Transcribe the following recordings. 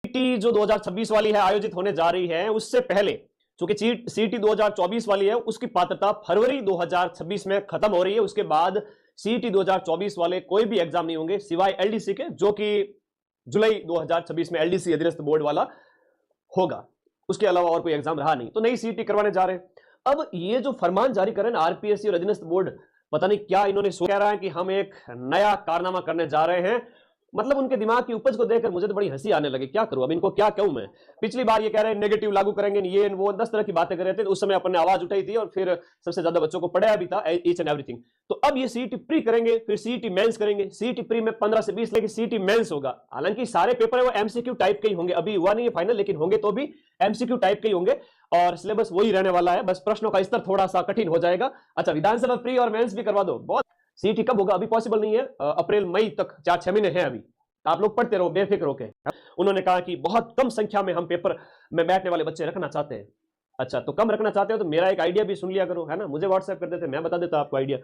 CET जो 2026 वाली है आयोजित होने जा रही है, उससे पहले चूंकि सीईटी 2024 वाली है उसकी पात्रता फरवरी 2026 में खत्म हो रही है। उसके बाद सीईटी 2024 वाले कोई भी एग्जाम नहीं होंगे सिवाय एलडीसी के, जो कि जुलाई 2026 में एलडीसी अधीनस्थ बोर्ड वाला होगा। उसके अलावा और कोई एग्जाम रहा नहीं, तो नई सीईटी करवाने जा रहे हैं। अब ये जो फरमान जारी करें आरपीएससी और अधीनस्थ बोर्ड, पता नहीं क्या इन्होंने कह रहा है कि हम एक नया कारनामा करने जा रहे हैं। मतलब उनके दिमाग की उपज को देखकर मुझे तो बड़ी हंसी आने लगी। क्या करूं अब, इनको क्या कहूं मैं। पिछली बार ये कह रहे हैं नेगेटिव लागू करेंगे, ये वो 10 तरह की बातें कर रहे थे। उस समय अपन ने आवाज उठाई थी और फिर सबसे ज्यादा बच्चों को पढ़ाया भी था ईच एंड एवरीथिंग। तो अब ये सीईटी प्री करेंगे, फिर सीईटी मेंस करेंगे। सीईटी प्री में 15 से 20 लेकिन सीईटी मेंस होगा। हालांकि सारे पेपर है वो एमसीक्यू टाइप के ही होंगे, अभी हुआ नहीं है फाइनल, लेकिन होंगे तो भी एमसीक्यू टाइप के ही होंगे और सिलेबस वही रहने वाला है, बस प्रश्नों का स्तर थोड़ा सा कठिन हो जाएगा। अच्छा, विधानसभा प्री और मेंस भी करवा दो। बहुत सीईटी कब होगा अभी पॉसिबल नहीं है, अप्रैल मई तक 4-6 महीने हैं अभी। आप लोग पढ़ते रहो बेफिक्र होकर। उन्होंने कहा कि बहुत कम संख्या में हम पेपर में बैठने वाले बच्चे रखना चाहते हैं। अच्छा, तो कम रखना चाहते हो तो मेरा एक आइडिया भी सुन लिया करो, है ना। मुझे व्हाट्सएप कर देते, मैं बता देता आपको आइडिया।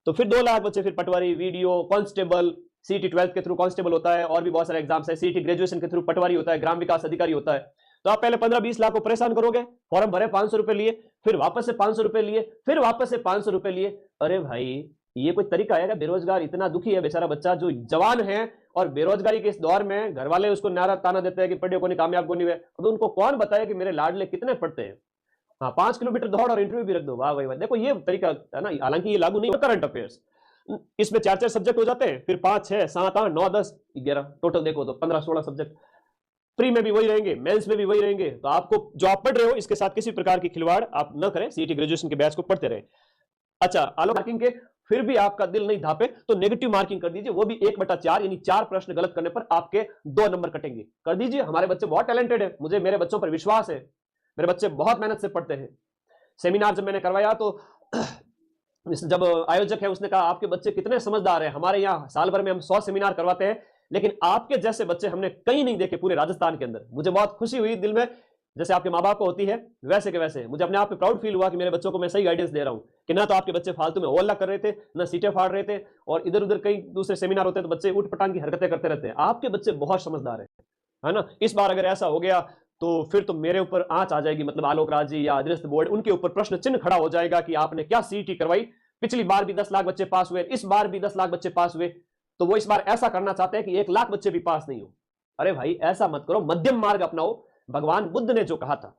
तो फिर 2 लाख बच्चे, फिर पटवारी, वीडियो, कांस्टेबल, सीईटी 12th के थ्रू कांस्टेबल होता है और भी बहुत सारे एग्जाम्स है। सीईटी ग्रेजुएशन के थ्रू पटवारी होता है, ग्राम विकास अधिकारी होता है। तो आप पहले 15-20 लाख को परेशान करोगे, फॉर्म भरे 500 रुपए लिए, फिर वापस से 500 रुपए लिए, फिर वापस से 500 रुपए लिए। अरे भाई, ये कोई तरीका है क्या? बेरोजगार इतना दुखी है बेचारा बच्चा जो जवान है और बेरोजगारी के इस दौर में घर वाले उसको नारा ताना देते हैं कि पढ़ियो को नहीं, कामयाब को नहीं हुए। तो उनको कौन बताए कि मेरे लाडले कितने पढ़ते हैं। हाँ, 5 किलोमीटर दौड़ और इंटरव्यू भी रख दो। वाह भाई वाह, देखो ये तरीका है ना। हालांकि ये लागू नहीं है करंट अफेयर्स, इसमें 4-4 सब्जेक्ट हो जाते हैं, फिर 5, 6, 7, 8, 9, 10, 11 टोटल देखो तो 15-16 सब्जेक्ट। प्री में भी वही रहेंगे, मेंस में भी वही रहेंगे। तो आपको जो आप पढ़ रहे हो इसके साथ किसी प्रकार की खिलवाड़ आप न करें, सीईटी ग्रेजुएशन के बैच को पढ़ते रहे। अच्छा, आलोक मार्किंग के फिर भी आपका दिल नहीं धापे तो नेगेटिव मार्किंग कर दीजिए, वो भी 1/4, यानी 4 प्रश्न गलत करने पर आपके 2 नंबर कटेंगे। कर दीजिए, हमारे बच्चे बहुत टैलेंटेड है, मुझे मेरे बच्चों पर विश्वास है। मेरे बच्चे बहुत मेहनत से पढ़ते हैं। सेमिनार जब मैंने करवाया तो जब आयोजक है उसने कहा आपके बच्चे कितने समझदार हैं, हमारे यहाँ साल भर में हम 100 सेमिनार करवाते हैं लेकिन आपके जैसे बच्चे हमने कहीं नहीं देखे पूरे राजस्थान के अंदर। मुझे बहुत खुशी हुई दिल में, जैसे आपके माँ बाप को होती है वैसे के वैसे मुझे अपने आप पे प्राउड फील हुआ कि मेरे बच्चों को मैं सही गाइडेंस दे रहा हूं, कि ना तो आपके बच्चे फालतू में हल्ला कर रहे थे, ना सीटें फाड़ रहे थे, और इधर उधर कई दूसरे सेमिनार होते हैं तो बच्चे उठ पटांग की हरकतें करते रहते हैं। आपके बच्चे बहुत समझदार है ना। इस बार अगर ऐसा हो गया तो फिर तो मेरे ऊपर आंच आ जाएगी, मतलब आलोक राज जी या अधीनस्थ बोर्ड उनके ऊपर प्रश्न चिन्ह खड़ा हो जाएगा कि आपने क्या सीईटी करवाई। पिछली बार भी 10 लाख बच्चे पास हुए, इस बार भी 10 लाख बच्चे पास हुए, तो वो इस बार ऐसा करना चाहते हैं कि 1 लाख बच्चे भी पास नहीं हो। अरे भाई ऐसा मत करो, मध्यम मार्ग अपनाओ। भगवान बुद्ध ने जो कहा था,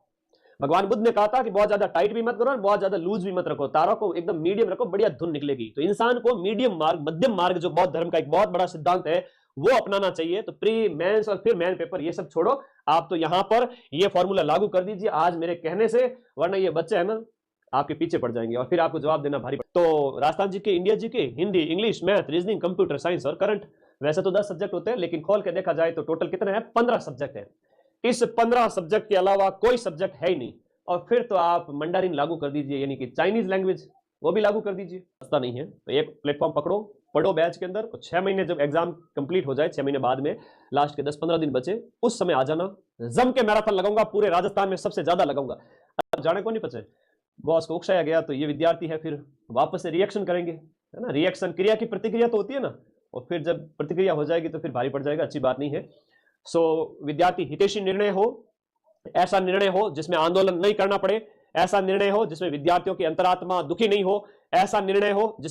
भगवान बुद्ध ने कहा था कि बहुत ज्यादा टाइट भी मत करो और बहुत ज्यादा लूज भी मत रखो, तारों को एकदम मीडियम रखो, बढ़िया धुन निकलेगी। तो इंसान को मीडियम मार्ग, मध्यम मार्ग जो बौद्ध धर्म का एक बहुत बड़ा सिद्धांत है वो अपनाना चाहिए। तो प्री, मेंस और फिर मेन पेपर ये सब छोड़ो, आप तो यहां पर ये फॉर्मूला लागू कर दीजिए आज मेरे कहने से, वरना ये बच्चे है ना आपके पीछे पड़ जाएंगे और फिर आपको जवाब देना भारी। तो राजस्थान जी के, इंडिया जी के Hindi, English, math, reasoning, computer science और करंट, वैसे तो 10 सब्जेक्ट होते हैं लेकिन खोल के देखा जाए तो टोटल कितने हैं? 15 सब्जेक्ट है। इस 15 सब्जेक्ट के अलावा कोई सब्जेक्ट है ही नहीं। और फिर तो आप मंडारिन लागू कर दीजिए, यानी कि चाइनीज लैंग्वेज, वो भी लागू कर दीजिए। रास्ता नहीं है तो एक प्लेटफॉर्म पकड़ो, पढ़ो बैच के अंदर, और 6 महीने जब एग्जाम कंप्लीट हो जाए, 6 महीने बाद में लास्ट के 10-15 दिन बचे, उस समय आ जाना। जम के मैराथन लगाऊंगा, पूरे राजस्थान में सबसे ज्यादा लगाऊंगा। अब जाने को नहीं बचे, बॉस को उकसाया गया तो ये विद्यार्थी है फिर वापस से रिएक्शन करेंगे, है ना। रिएक्शन, क्रिया की प्रतिक्रिया तो होती है ना, और फिर जब प्रतिक्रिया हो जाएगी तो फिर भारी पड़ जाएगा, अच्छी बात नहीं है। सो विद्यार्थी हितैषी निर्णय हो, ऐसा निर्णय हो जिसमें आंदोलन नहीं करना पड़े, ऐसा निर्णय हो जिसमें विद्यार्थियों की अंतरात्मा दुखी नहीं हो, ऐसा निर्णय हो जिस